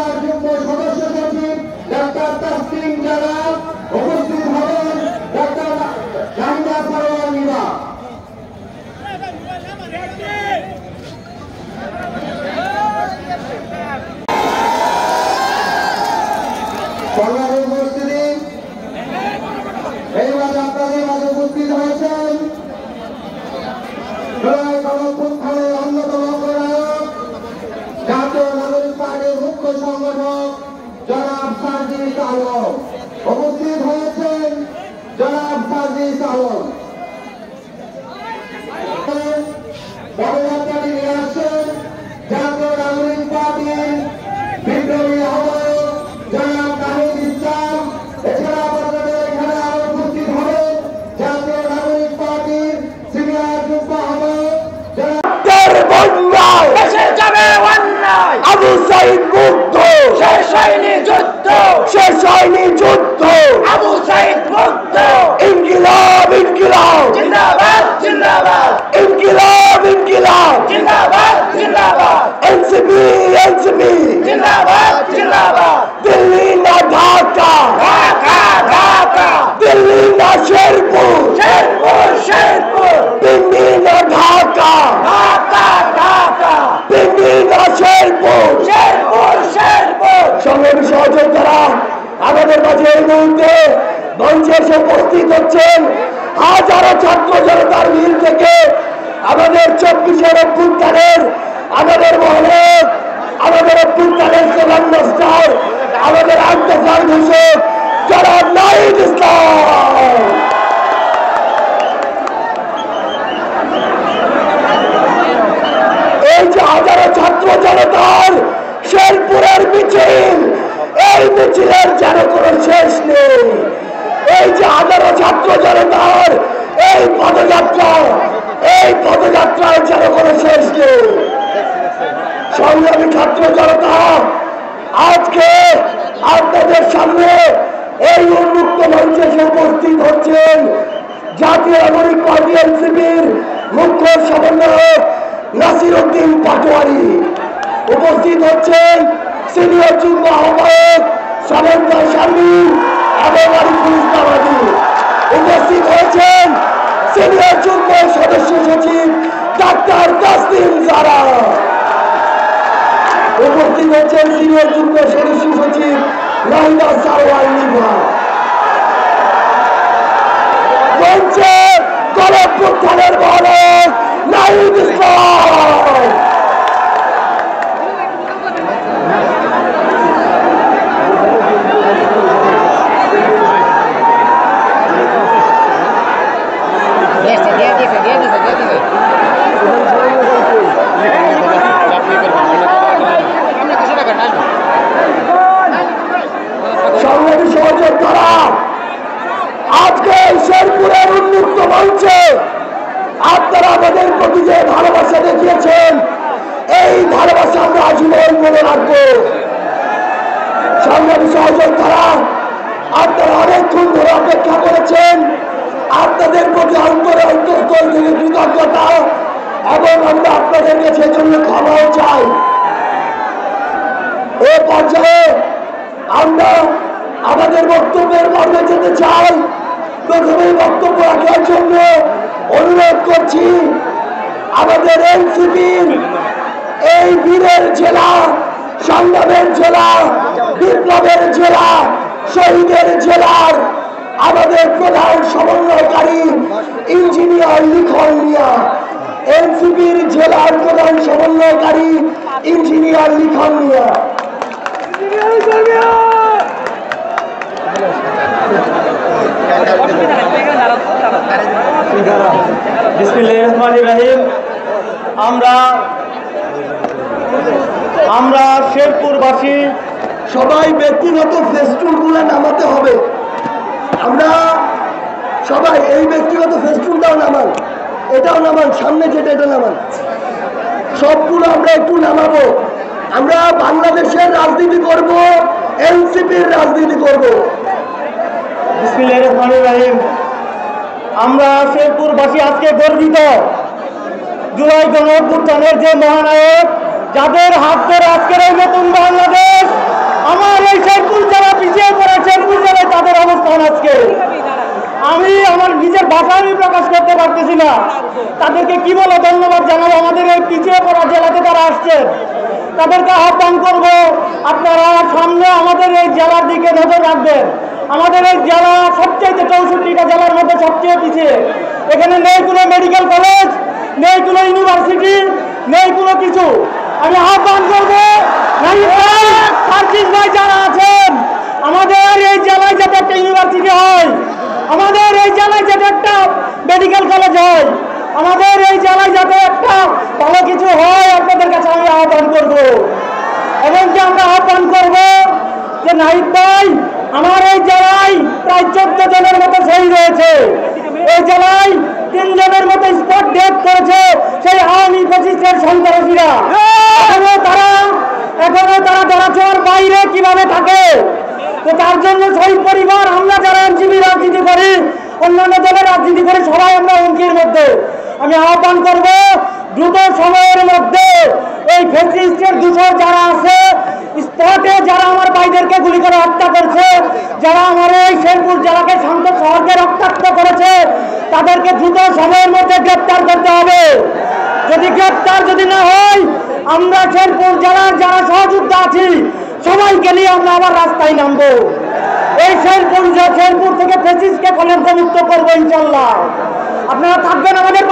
Senior যুগ্ম সদস্য সচিব ডাক্তার তাসলিম জানা উপস্থিত হবেন ডাক্তার জামিলা সরোয়ার নিবা। আপনাদের মাঝে উপস্থিত হয়েছেন অন্যতম প্রধায়ক জাতীয় নাগরিক পার্টির মুখ্য সংগঠক জনাব সার্জিস আলম উপস্থিত হয়েছেন। জনাব সার্জিস আলম পদযাত্রাটি নিয়ে আসছেন জাতীয় নাগরিক পার্টির বিপ্লবী আহ্বায়ক জনাব নাহিদ ইসলাম। এছাড়া আপনাদের এখানে আরো উপস্থিত হবেন জাতীয় নাগরিক পার্টির সিনিয়র যুগ্ম আহ্বায়ক আবু সাইদ মুক্ত, শেষ হয়নি যুদ্ধ, শেষ হয়নি যুদ্ধ, আবু সাইদ মুক্ত, ইনকিলাব ইনকিলাব জিন্দাবাদ জিন্দাবাদ, ইনকিলাব ইনকিলাব জিন্দাবাদ জিন্দাবাদ, এনসিপি এনসিপি জিন্দাবাদ জিন্দাবাদ, দিল্লি না ঢাকা ঢাকা ঢাকা, দিল্লি না শেরপুর শেরপুর শেরপুর, দিল্লি না ঢাকা ঢাকা ঢাকা, দিল্লি না শেরপুর শেরপুর শেরপুর। সংগ্রামী সহযোদ্ধারা, আমাদের মাঝে এই মুহূর্তে মঞ্চে এসে উপস্থিত হচ্ছেন হাজারো ছাত্র জনতার ভিড় থেকে আমাদের 24-এর অভ্যুত্থানের, আমাদের মহলে আমাদের অভ্যুত্থানের স্লোগান মাস্টার, আমাদের আন্তর্জাল ঘোষক জনাব নাহিদ ইসলাম। এই যে হাজারো ছাত্র জনতার শেরপুরের মিছিল, এই মিছিলের যেন কোনো শেষ নেই। এই যে হাজারো ছাত্র জনতার এই পদযাত্রা, এই পদযাত্রার যেন কোনো শেষ নেই। সংগ্রামী ছাত্র জনতা, আজকে আপনাদের সামনে এই উন্মুক্ত মঞ্চে এসে উপস্থিত হচ্ছেন জাতীয় নাগরিক পার্টি এনসিপির মুখ্য সমন্বয়ক নাসির উদ্দিন পাটোয়ারি, উপস্থিত হচ্ছেন সিনিয়র যুগ্ম আহ্বায়ক সামন্তা শারমিন এবং আরিফুল ইসলাম আদি, উপস্থিত হয়েছেন সিনিয়র যুগ্ম সদস্য সচিব ডাক্তার তাসলিম জানা, উপস্থিত হচ্ছেন সিনিয়র যুগ্ম সদস্য সচিব নাহিদা সরোয়ার নিভা। মঞ্চে গণঅভ্যুত্থানের মহলে নাহিদ ইসলাম। সংগ্রামী সহযোদ্ধারা, আজকে শেরপুরের উন্মুক্ত মঞ্চে আপনারা আমাদের প্রতি যে ভালোবাসা দেখিয়েছেন, এই ভালোবাসা আমরা আজীবন মনে রাখবো। সংগ্রামী সহযোদ্ধারা, আপনারা অনেকক্ষণ ধরে অপেক্ষা করেছেন, আপনাদের প্রতি অন্তরে অন্তঃস্থল থেকে কৃতজ্ঞতা এবং আমরা আপনাদের কাছে জন্য ক্ষমাও চাই। এ পর্যায়ে আমরা আমাদের বক্তব্যের মর্মে যেতে চাই। প্রথমেই বক্তব্য রাখার জন্য অনুরোধ করছি আমাদের এনসিপির এই বীরের জেলা, সংগ্রামের জেলা, বিপ্লবের জেলা, শহীদের জেলার আমাদের প্রধান সমন্বয়কারী ইঞ্জিনিয়ার লিখন মিয়া, এনসিপির জেলার প্রধান সমন্বয়কারী ইঞ্জিনিয়ার লিখন মিয়া। বিসমিল্লাহির রহমানির রহিম। আমরা শেরপুরবাসী সবাই ব্যক্তিগত ফেস্টুনগুলো নামাতে হবে। আমরা সবাই এই ব্যক্তিগত ফেস্টুনটাও নামান, এটাও নামান, সামনে যেটা এটা নামান, সবগুলো আমরা একটু নামাবো। আমরা বাংলাদেশের রাজনীতি করব, এনসিপির রাজনীতি করব। বিসমিল্লাহির রহমানির রহিম। আমরা শেরপুরবাসী আজকে গর্বিত, জুলাই গণঅভ্যুত্থানের যে মহানায়ক, যাদের হাত ধরে আজকের এই নতুন বাংলাদেশ অবস্থান আজকে আমি আমার নিজের ভাষা আমি প্রকাশ করতে পারতেছি না। তাদেরকে কি বলে ধন্যবাদ জানাবো। আমাদের এই পিছিয়ে পড়া জেলাতে তারা আসছেন, তাদেরকে আহ্বান করব আপনারা সামনে আমাদের এই জেলার দিকে নজর রাখবেন। আমাদের এই জেলা সবচেয়ে 64টা জেলার মধ্যে সবচেয়ে পিছিয়ে। এখানে নেই কোনো মেডিকেল কলেজ, নেই কোনো ইউনিভার্সিটি, নেই কোনো কিছু। আমি আহ্বান করবো সার্জিস ভাই যারা আছেন, আমাদের এই জেলায় যাতে একটা ইউনিভার্সিটি হয়, আমাদের এই জেলায় যাতে একটা মেডিকেল কলেজ হয়, আমাদের এই জেলায় যাতে একটা ভালো কিছু হয়, আপনাদের কাছে আমি আহ্বান করব। এবং যে আমরা আহ্বান করব যে নাহিদ ভাই, আমার এই জেলায় প্রায় 14 জনের মতো শহীদ হয়েছে। এই জেলায় 3 জনের মতো স্পট ডেথ করেছে সেই আওয়ামী ফ্যাসিস্টের সন্ত্রাসীরা। এখনো তারা ধরাছোঁয়ার বাইরে কিভাবে থাকে? তো তার জন্য শহীদ পরিবার, আমরা যারা এনসিপি রাজনীতি করি, অন্যান্য দলের রাজনীতি করি, সবাই আমরা হুমকির মধ্যে। আমি আহ্বান করব দ্রুত সময়ের মধ্যে এই ফ্যাসিস্টের দূষর যারা আছে, স্পটে যারা আমার ভাইদেরকে গুলি করে হত্যা করছে, যারা আমার এই শেরপুর জেলাকে শান্ত শহরকে রক্তাক্ত করেছে, তাদেরকে দ্রুত সময়ের মধ্যে গ্রেপ্তার করতে হবে। যদি গ্রেপ্তার না হয়, আমরা শেরপুর জেলার যারা সহযোদ্ধা আছি সবাইকে নিয়ে আমরা আবার রাস্তায় নামবো। এই শেরপুর থেকে ফ্যাসিস্টকে কলঙ্ক মুক্ত করবো ইনশাল্লাহ। আপনারা থাকবেন আমাদের